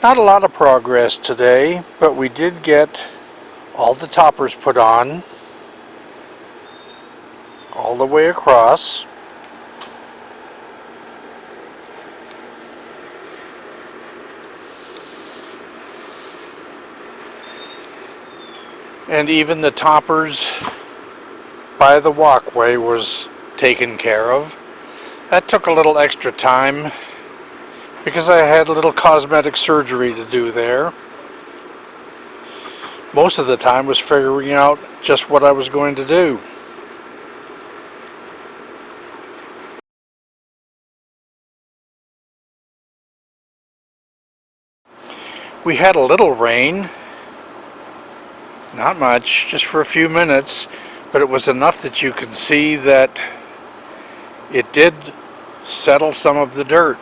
Not a lot of progress today, but we did get all the toppers put on all the way across. And even the toppers by the walkway was taken care of. That took a little extra time because I had a little cosmetic surgery to do there. Most of the time was figuring out just what I was going to do. We had a little rain, not much, just for a few minutes, but it was enough that you could see that it did settle some of the dirt.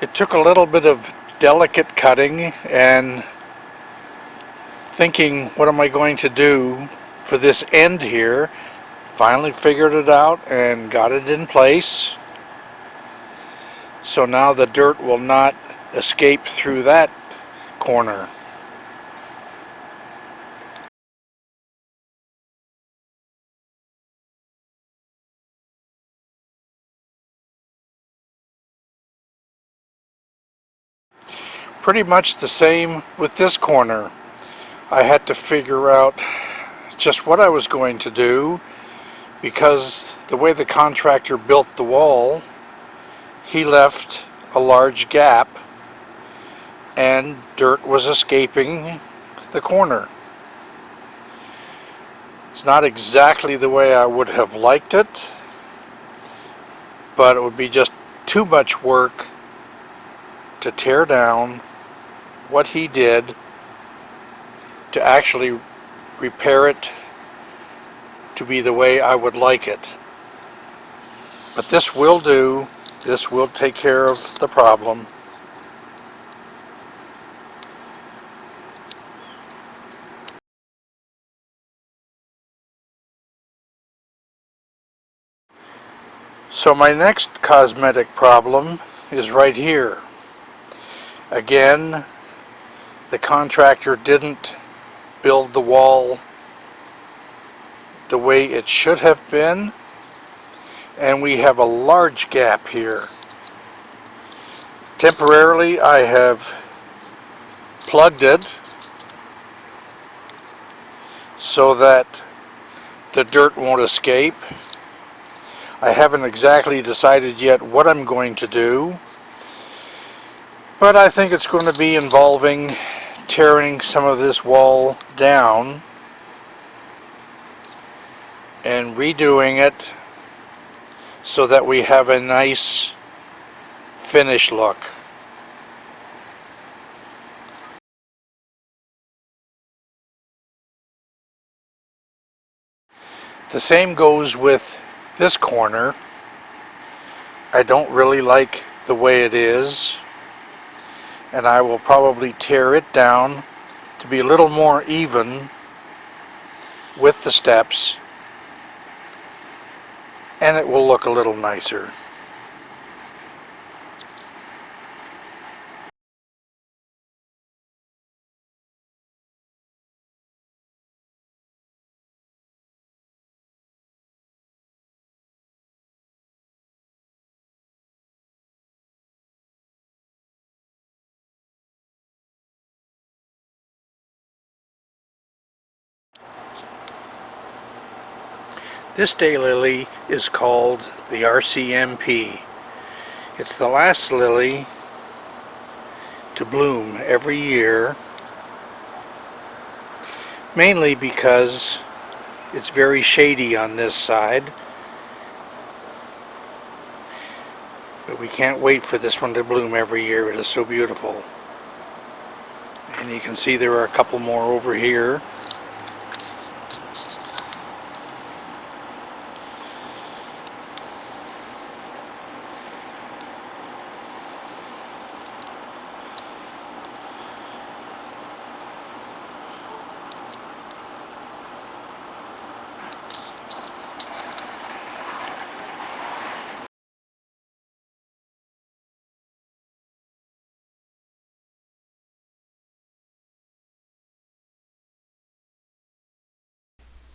It took a little bit of delicate cutting and thinking, what am I going to do for this end here? Finally figured it out and got it in place. So now the dirt will not escape through that corner. Pretty much the same with this corner. I had to figure out just what I was going to do because the way the contractor built the wall, he left a large gap and dirt was escaping the corner. It's not exactly the way I would have liked it, but it would be just too much work to tear down what he did to actually repair it to be the way I would like it. But this will do. This will take care of the problem. So my next cosmetic problem is right here. Again, the contractor didn't build the wall the way it should have been, and we have a large gap here. Temporarily, I have plugged it so that the dirt won't escape. I haven't exactly decided yet what I'm going to do, but I think it's going to be involving tearing some of this wall down and redoing it so that we have a nice finish look. The same goes with this corner. I don't really like the way it is, and I will probably tear it down to be a little more even with the steps, and it will look a little nicer. This daylily is called the RCMP. It's the last lily to bloom every year, mainly because it's very shady on this side. But we can't wait for this one to bloom every year. It is so beautiful. And you can see there are a couple more over here.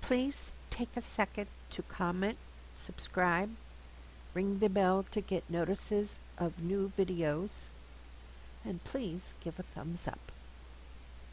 Please take a second to comment, subscribe, ring the bell to get notices of new videos, and please give a thumbs up.